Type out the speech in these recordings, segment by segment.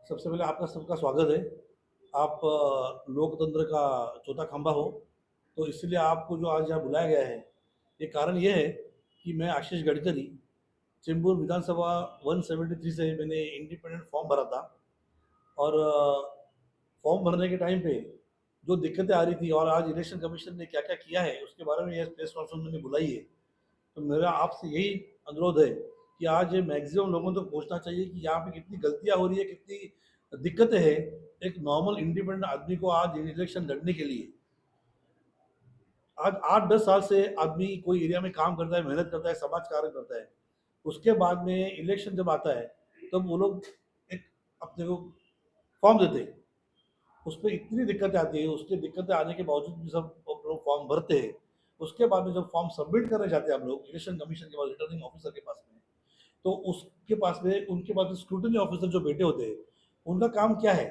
सबसे पहले आपका सबका स्वागत है। आप लोकतंत्र का चौथा खंभा हो, तो इसलिए आपको जो आज यहाँ बुलाया गया है, ये कारण ये है कि मैं आशीष गडकरी, चेंबूर विधानसभा 173 से मैंने इंडिपेंडेंट फॉर्म भरा था। और फॉर्म भरने के टाइम पे जो दिक्कतें आ रही थी और आज इलेक्शन कमीशन ने क्या-क्या किया है, उसके बारे में ये प्रेस कॉन्फ्रेंस मैंने बुलाई है। तो मेरा आपसे यही अनुरोध है कि आज मैक्सिमम लोगों तक पहुंचना चाहिए कि यहाँ पे कितनी गलतियां हो रही है, कितनी दिक्कतें हैं एक नॉर्मल इंडिपेंडेंट आदमी को आज इलेक्शन लड़ने के लिए। आज 8-10 साल से आदमी कोई एरिया में काम करता है, मेहनत करता है, समाज कार्य करता है। उसके बाद में इलेक्शन जब आता है, तब वो लोग एक अपने को फॉर्म देते हैं। उसमें इतनी दिक्कतें आती है, उसकी दिक्कतें आने के बावजूद भी सब लोग फॉर्म भरते हैं। उसके बाद में जब फॉर्म सबमिट करने जाते हैं हम लोग इलेक्शन कमीशन के पास, रिटर्निंग ऑफिसर के पास में, तो उसके पास में उनके पास स्क्रूटनी ऑफिसर जो बैठे होते हैं, उनका काम क्या है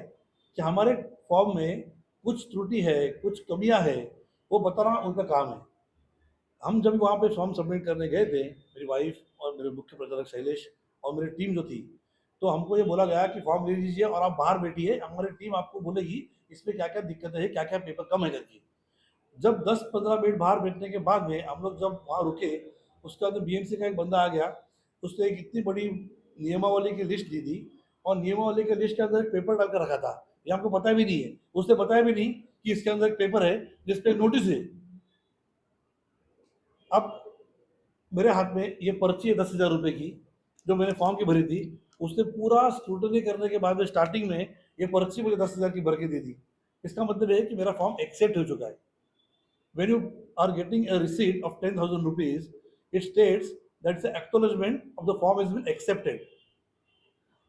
कि हमारे फॉर्म में कुछ त्रुटि है, कुछ कमियां है, वो बताना उनका काम है। हम जब वहाँ पे फॉर्म सबमिट करने गए थे, मेरी वाइफ और मेरे मुख्य प्रचारक शैलेश और मेरी टीम जो थी, तो हमको ये बोला गया कि फॉर्म ले लीजिए और आप बाहर बैठिए, हमारी टीम आपको बोलेगी इसमें क्या क्या दिक्कतें हैं, क्या क्या पेपर कम है करके। जब 10-15 मिनट बाहर बैठने के बाद में हम लोग जब वहाँ रुके, उसके बाद बीएमसी का एक बंदा आ गया। उसने एक इतनी बड़ी नियमावली की लिस्ट दी थी और नियमावली के लिस्ट के अंदर एक पेपर डाल कर रखा था। ये हमको पता भी नहीं है, उसने बताया भी नहीं कि इसके अंदर एक पेपर है जिसपे नोटिस है। अब मेरे हाथ में ये पर्ची है 10,000 रुपए की, जो मैंने फॉर्म की भरी थी। उसने पूरा स्क्रूटनी करने के बाद में स्टार्टिंग में ये पर्ची मुझे 10,000 की भर के दे दी। इसका मतलब है कि मेरा फॉर्म एक्सेप्ट हो चुका है। When you are getting a receipt of 10,000 rupees, it states that the acknowledgement of the form has been accepted.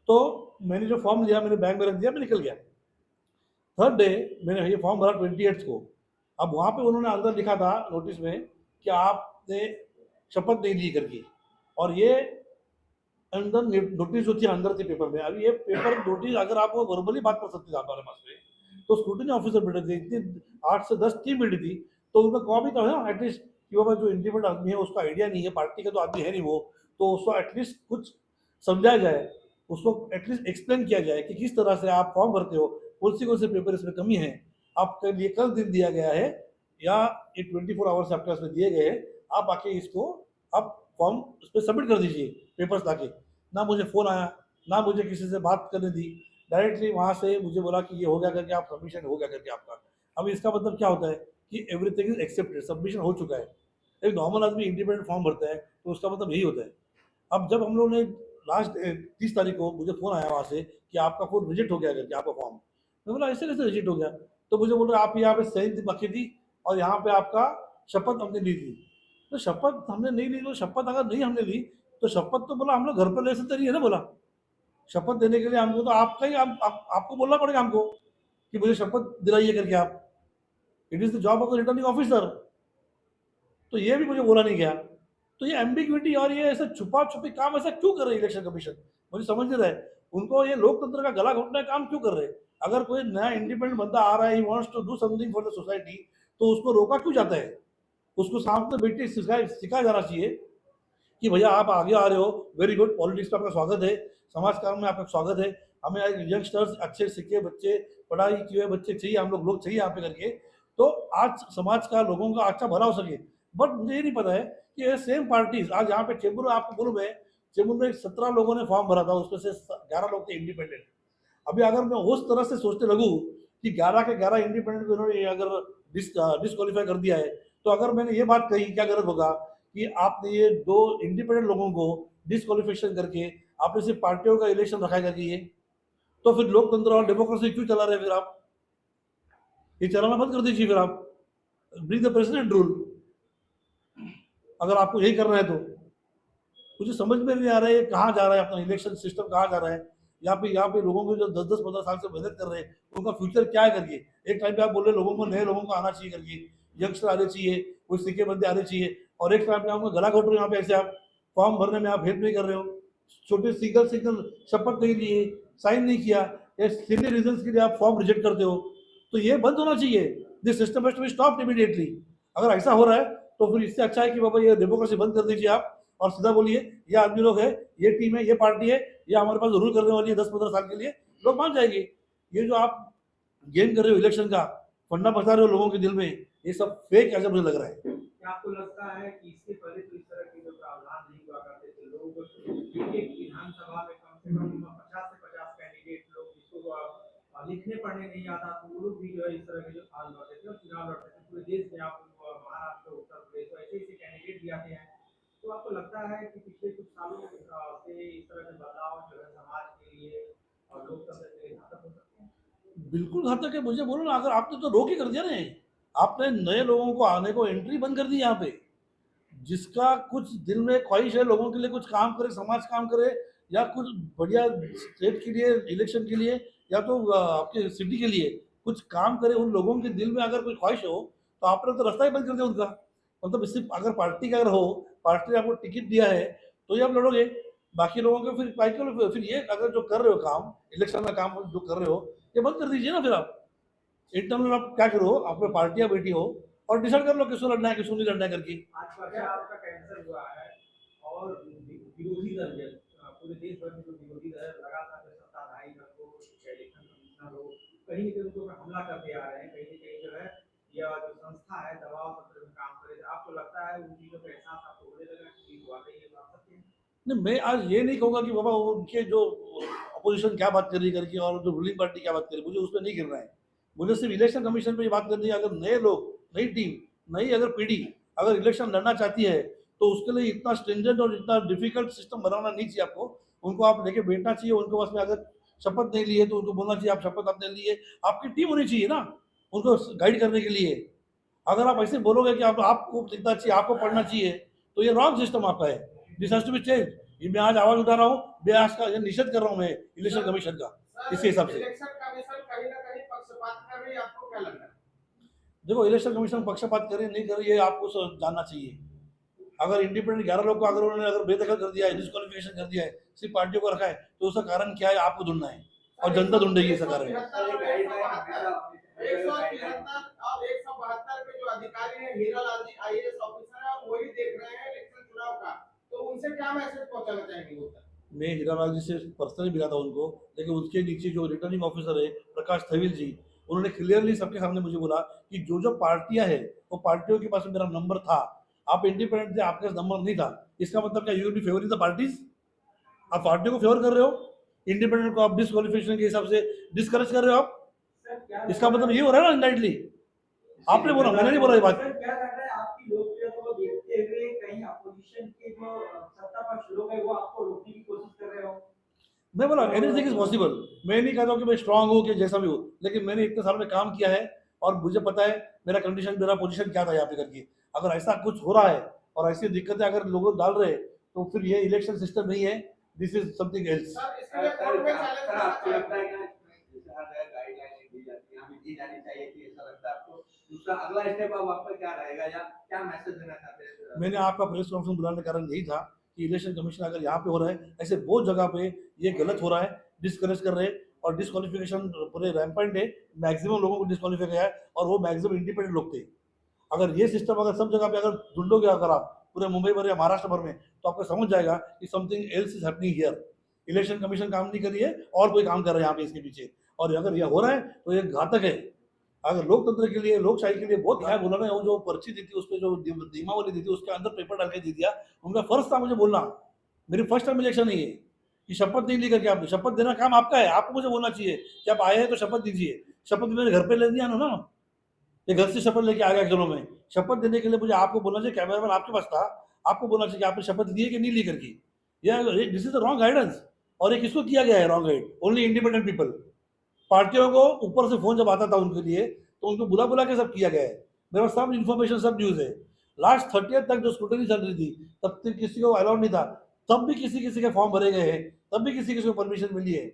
तो मैंने जो फॉर्म लिया मैंने बैग में रख दिया, मैं निकल गया। थर्ड डे मैंने ये फॉर्म भरा 28 को। अब वहाँ पे उन्होंने अंदर लिखा था नोटिस में कि आपने शपथ नहीं ली करके, और ये अंदर नोटिस जो थी अंदर थी पेपर में। अभी ये पेपर नोटिस अगर आप वर्बली बात कर सकते थे हमारे पास में, तो स्क्रूटनी ऑफिसर बैठे थे, इतनी 8 से 10 टीम बैठी थी, तो उनका कॉपी तो है ना एटलीस्ट कि बाबा जो इंडिपेंडेंट आदमी है उसका आइडिया नहीं है, पार्टी का तो आदमी है नहीं वो, तो उसको एटलीस्ट कुछ समझाया जाए, उसको एटलीस्ट एक्सप्लेन किया जाए कि किस तरह से आप फॉर्म भरते हो, कौन से पेपर इसमें कमी है, आपके लिए कल दिन दिया गया है या ये 24 आवर्स आपके पास में दिए गए हैं, आप आके इसको आप फॉर्म उस पर सबमिट कर दीजिए पेपर्स लाके। ना मुझे फ़ोन आया, ना मुझे किसी से बात करने दी, डायरेक्टली वहाँ से मुझे बोला कि ये हो गया करके, आप सबमिशन हो गया करके आपका। अब इसका मतलब क्या होता है कि एवरीथिंग इज एक्सेप्टेड, सबमिशन हो चुका है। एक नॉर्मल आदमी इंडिपेंडेंट फॉर्म भरता है तो उसका मतलब यही होता है। अब जब हम लोगों ने लास्ट 30 तारीख को मुझे फ़ोन आया वहाँ से कि आपका फ़ोन रिजेक्ट हो गया करके, आपका फॉर्म। मैं बोला ऐसे कैसे रिजेक्ट हो गया? तो मुझे बोल रहे आप यहाँ पे सही बाकी थी और यहाँ पे आपका शपथ हमने ली थी। तो शपथ हमने नहीं ली, तो शपथ अगर नहीं हमने ली तो शपथ तो बोला हम लोग घर पर ले सकते नहीं है ना। बोला शपथ देने के लिए हमको तो आपका ही आपको बोलना पड़ेगा हमको कि मुझे शपथ दिलाइए करके आप। It is the job of the returning officer. तो ये भी मुझे बोला नहीं गया। तो ये एम्बिग्विटी और ये ऐसा छुपा-छुपी काम ऐसा क्यों कर रही है इलेक्शन कमीशन? मुझे समझ नहीं रहा है। उनको ये लोकतंत्र का गला घोटने का काम क्यों कर रहे हैं? अगर कोई नया इंडिपेंडेंट बंदा आ रहा है, he wants to do something for the society, तो उसको रोका क्यों जाता है? उसको सामने बैठ के सिखाया जाना चाहिए कि भैया आप आगे आ रहे हो, वेरी गुड, पॉलिटिक्स में आपका स्वागत है, समाज कार्य में आपका स्वागत है। हमें यंगस्टर्स अच्छे सीखे बच्चे, पढ़ाई किए हुए बच्चे चाहिए, हम लोग चाहिए यहाँ पे करके, तो आज समाज का लोगों का अच्छा भला हो सके। बट मुझे ये नहीं पता है कि ये सेम पार्टीज आज यहाँ पे चेंबूर में, आपको बोलूँ मैं, चेंबूर में 17 लोगों ने फॉर्म भरा था, उसमें से 11 लोग थे इंडिपेंडेंट। अभी अगर मैं उस तरह से सोचने लगूँ कि 11 के 11 इंडिपेंडेंट को इन्होंने अगर डिस्क्वालीफाई कर दिया है, तो अगर मैंने ये बात कही क्या गलत होगा कि आपने ये 2 इंडिपेंडेंट लोगों को डिस्क्वालिफिकेशन करके आपने सिर्फ पार्टियों का इलेक्शन रखा करके ये, तो फिर लोकतंत्र और डेमोक्रेसी क्यों चला रहे हैं फिर आप? ये चलाना बंद कर दीजिए फिर आप। ब्रिंग द प्रेसिडेंट रूल, अगर आपको यही करना है तो। मुझे समझ में नहीं आ रहा है ये कहाँ जा रहा है, अपना इलेक्शन सिस्टम कहाँ जा रहा है। यहाँ पे लोगों को जो 10-10 15 साल से मेहनत कर रहे हैं, उनका फ्यूचर क्या है करके। एक टाइम पे आप बोल रहे लोगों को, नए लोगों को आना चाहिए करके, यंगस्टर आने चाहिए, कुछ सीखे बंदे आने चाहिए, और एक टाइम पे आपको गला घोट रहे हो यहाँ पे ऐसे। आप फॉर्म भरने में आप हेल्प नहीं कर रहे हो, छोटे सिंगल सिंगल शपथ नहीं लिए, साइन नहीं किया, या सिली रीजन के लिए आप फॉर्म रिजेक्ट करते हो। तो ये बंद होना चाहिए। This system has to be stopped immediately. अगर ऐसा हो रहा है तो फिर इससे अच्छा है कि बाबा ये डेमोक्रेसी बंद कर दीजिए आप, और सीधा बोलिए ये आदमी लोग है, ये टीम है, ये पार्टी है, ये हमारे पास रूल करने वाली है 10-15 साल के लिए, लोग मान जाएंगे। ये जो आप गेम कर रहे हो इलेक्शन का, फंडा बता रहे हो लोगों के दिल में, ये सब फेक ऐसा मुझे लग रहा है। क्या आपको लगता है कि इसके पहले तो इस तरह के जो प्रावधान नहीं हुआ करते थे, लोग एक विधानसभा में कम से कम 50 से 50 कैंडिडेट लोग, जिसको लिखने पढ़ने नहीं आता, तो वो लोग भी जो है इस तरह के जो लड़ते थे और चुनाव लड़ते थे पूरे देश में। आप महाराष्ट्र, उत्तर प्रदेश, तो ऐसे ऐसे कैंडिडेट भी आते हैं। तो आपको लगता है कि पिछले कुछ सालों से इस तरह के बदलाव जो है समाज के लिए और लोकतंत्र के लिए घातक हो सकते हैं? बिल्कुल घातक है। मुझे बोलो ना, अगर आपने तो रोक ही कर दिया ना, आपने नए लोगों को आने को एंट्री बंद कर दी यहाँ पे। जिसका कुछ दिल में ख्वाहिश है लोगों के लिए कुछ काम करे, समाज काम करे, या कुछ बढ़िया स्टेट के लिए, इलेक्शन के लिए, या तो आपके सिटी के लिए कुछ काम करे, उन लोगों के दिल में अगर कोई ख्वाहिश हो, तो आपने तो रास्ता ही बंद कर दिया उनका। मतलब इससे अगर पार्टी का अगर हो, पार्टी ने आपको टिकट दिया है तो ये आप लड़ोगे। बाकी लोगों को फिर फिर ये अगर जो कर रहे हो काम, इलेक्शन का काम जो कर रहे हो, ये बंद कर दीजिए ना। फिर आप इंटरनल आप क्या करो, आप में पार्टियां बैठी हो और डिसाइड कर लो किसको लड़ना है किसको नहीं लड़ना है करके। आज पर्चा आपका कैंसिल हुआ है और विरोधी दल पूरे देश भर में जो विरोधी दल लगातार जो सत्ताधारी दल को, इलेक्शन कमिश्नर हो, कहीं ना कहीं उनको हमला करते आ रहे हैं, कहीं ना कहीं जो है यह जो संस्था है दबाव तंत्र में काम करे। आपको लगता है उन चीजों का एहसास आपको होने लगा कि वाकई ये बात सत्य है? नहीं, मैं आज ये नहीं कहूँगा कि बाबा उनके जो अपोजिशन क्या बात कर रही करके और जो रूलिंग पार्टी क्या बात कर रही, मुझे उस पर नहीं गिरना है। मुझे सिर्फ इलेक्शन कमीशन पे ये बात करनी है। अगर नए लोग, नई टीम, नई अगर पीढ़ी अगर इलेक्शन लड़ना चाहती है, तो उसके लिए इतना स्ट्रिंजेंट और इतना डिफिकल्ट सिस्टम बनाना नहीं चाहिए आपको। उनको आप लेके बैठना चाहिए, उनको बस में अगर शपथ नहीं लिए तो उनको बोलना चाहिए आप शपथ आपने लिए। आपकी टीम होनी चाहिए ना उनको गाइड करने के लिए। अगर आप ऐसे बोलोगे कि आप आपको लिखना चाहिए, आपको पढ़ना चाहिए, तो ये रॉन्ग सिस्टम आपका है। This has to be change. ये मैं आज आवाज उठा रहा हूँ, मैं आज का ये निषेध कर रहा हूँ मैं इलेक्शन कमीशन का इसके हिसाब से। इलेक्शन कमीशन कहीं ना कहीं पक्षपात कर रही है, आपको क्या लग रहा है? देखो, इलेक्शन कमीशन पक्षपात करे नहीं करे ये आपको जानना चाहिए। अगर इंडिपेंडेंट 11 लोग को अगर उन्होंने अगर बेदखल कर दिया है, डिस्क्वालिफिकेशन कर दिया है, सिर्फ पार्टियों को रखा है, तो उसका कारण क्या है आपको ढूंढना है और जनता ढूंढेगी इसका कारण। 172 के जो अधिकारी हैं, हीरालाल जी आईएएस ऑफिसर है, आप वही देख रहे हैं इलेक्शन चुनाव का, तो उनसे क्या मैसेज पहुंचाना चाहेंगे वो? मैं हीरालाल जी से पर्सनली मिला था उनको, लेकिन उसके नीचे जो रिटर्निंग ऑफिसर है प्रकाश थविल जी, उन्होंने क्लियरली सबके सामने मुझे बोला कि जो जो पार्टियां है वो पार्टियों के पास मेरा नंबर था, आप इंडिपेंडेंट थे, आपके पास नंबर नहीं था। इसका मतलब क्या, you will be favouring the parties? आप पार्टियों को फेवर कर रहे हो, इंडिपेंडेंट को आप डिस्क्वालिफिकेशन के हिसाब से डिस्करेज कर रहे हो आप। इसका मतलब ये हो रहा है ना इनडायरेक्टली। आपने बोला, मैंने नहीं बोला ये बात। क्या लग रहा है आपकी लोकप्रियता को देखते हुए कहीं अपोजिशन के जो सत्ता पक्ष लोग हैं वो आपको रोकने की कोशिश कर रहे हो? मैं बोला एनीथिंग इज पॉसिबल। मैं नहीं कहता हूँ कि मैं स्ट्रांग हूँ कि जैसा भी हो, लेकिन मैंने इतने साल में काम किया है और मुझे पता है मेरा कंडीशन, मेरा पोजीशन क्या था यहाँ पे करके। अगर ऐसा कुछ हो रहा है और ऐसी दिक्कतें अगर लोग डाल रहे हैं, तो फिर ये इलेक्शन सिस्टम नहीं है, दिस इज समथिंग एल्स। आपको लगता है कि गाइडलाइन दी जाती है, हमें दी जानी चाहिए कि ऐसा लगता है आपको? दूसरा अगला स्टेप अब आपका क्या रहेगा या क्या मैसेज देना चाहते हैं? मैंने आपका प्रेस कॉन्फ्रेंस बुलाने का कारण यही था कि इलेक्शन कमीशन अगर यहाँ पे हो रहा है, ऐसे बहुत जगह पे ये गलत हो रहा है, डिस्करेज कर रहे हैं और डिस्क्वालिफिकेशन पूरे रैम्पेंट है। मैक्सिमम लोगों को डिस्क्वालीफाई किया है और वो मैक्सिमम इंडिपेंडेंट लोग थे। अगर ये सिस्टम अगर सब जगह पे अगर ढूंढोगे अगर आप पूरे मुंबई भर या महाराष्ट्र भर में, तो आपको समझ जाएगा कि something else is happening here. Election commission काम नहीं कर रही है और कोई काम कर रहा है यहाँ पे इसके पीछे। और अगर यह हो रहा है तो ये घातक है। अगर लोकतंत्र के लिए, लोकशाही के लिए बहुत है। बोला ना, वो जो पर्ची दी थी उस पर जो नियमावली दी थी उसके अंदर पेपर डाल के दे दिया। उनका फर्ज था मुझे बोलना। मेरी फर्स्ट टाइम इलेक्शन है ये, कि शपथ नहीं ली करके आपने, शपथ देना काम आपका है, आपको मुझे बोलना चाहिए कि आप आए हैं तो शपथ दीजिए। शपथ मेरे घर पे ले दिया ना, ये घर से शपथ लेके आ गया एक्चुअली में। शपथ देने के लिए मुझे आपको बोलना चाहिए, कैमरामैन आपके पास था, आपको बोलना चाहिए कि आपने शपथ ली है कि नहीं ली करके। ये this is the wrong guidance. और ये किसको किया गया है wrong guide? Only independent people. पार्टियों को ऊपर से फोन जब आता था उनके लिए, तो उनको बुला बुला के सब किया गया है। मेरे पास सब इन्फॉर्मेशन, सब न्यूज है। लास्ट 30 तक जो स्क्रूटनी चल रही थी, तब तक किसी को अलाउड नहीं था, तब भी किसी किसी के फॉर्म भरे गए हैं, तब भी किसी किसी को परमिशन मिली है,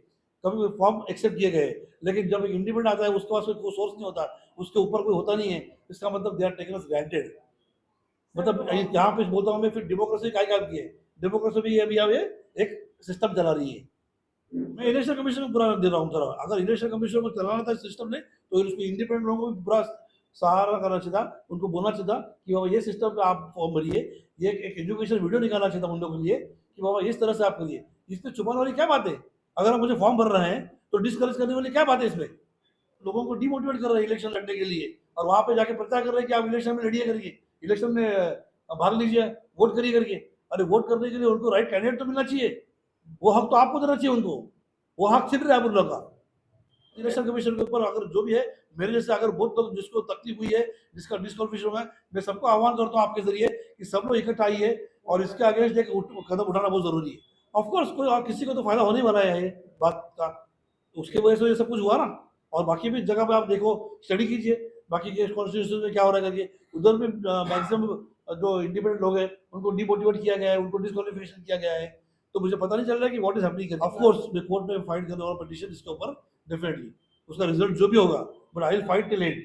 कभी फॉर्म एक्सेप्ट किए गए। लेकिन जब एक इंडिपेंडेंट आता है उसके पास कोई सोर्स नहीं होता, उसके ऊपर कोई होता नहीं है, इसका मतलब they are taken as granted. मतलब यहाँ पे बोलता हूँ मैं, फिर डेमोक्रेसी काय काम की है? डेमोक्रेसी भी अभी अब एक सिस्टम चला रही है। मैं इलेक्शन कमीशन को पूरा दे रहा हूँ सर। अगर इलेक्शन कमीशन को चलाना था सिस्टम ने, तो उसको इंडिपेंडेंट लोगों को भी पूरा सहारा करना चाहिए था, उनको बोलना चाहिए था कि बाबा ये सिस्टम पे आप फॉर्म भरिए। ये एक एजुकेशन वीडियो निकालना चाहिए था उन लोगों के लिए कि बाबा इस तरह से आप करिए। इस पर छुपाने वाली क्या बात है? अगर आप मुझे फॉर्म भर रहे हैं तो डिस्करेज करने वाली क्या बात है इसमें? लोगों को डिमोटिवेट कर रहे हैं इलेक्शन लड़ने के लिए, और वहां पे जाके प्रचार कर रहे हैं कि आप इलेक्शन में लड़िए करके, इलेक्शन में भाग लीजिए, वोट करिए करके। अरे वोट करने के लिए उनको राइट कैंडिडेट तो मिलना चाहिए, वो हक तो आपको देना चाहिए उनको, वो हक छिन रहा है आप उन लोगों का। इलेक्शन कमीशन के ऊपर अगर जो भी है, मेरे जैसे अगर बहुत लोग जिसको तकलीफ हुई है, जिसका डिस्क्वालिफिकेशन हुआ है, मैं सबको आह्वान करता हूँ आपके जरिए कि सब लोग इकट्ठा आइए और इसके अगेंस्ट एक कदम उठाना बहुत जरूरी है। ऑफकोर्स कोई और किसी को तो फायदा होने ही वाला है ये बात का, उसके वजह से ये सब कुछ हुआ ना। और बाकी भी जगह पे आप देखो, स्टडी कीजिए बाकी के कॉन्स्टिट्यूशन में क्या हो रहा है करके, उधर भी मैक्सिमम जो इंडिपेंडेंट लोग हैं उनको डिमोटिवेट किया गया है, उनको डिस्क्वालिफिकेशन किया गया है। तो मुझे पता नहीं चल रहा है कि what is happening. Of course मैं कोर्ट में फाइट करने वाला पिटीशन इसके ऊपर डेफिनेटली, उसका रिजल्ट जो भी होगा, but I will fight till and.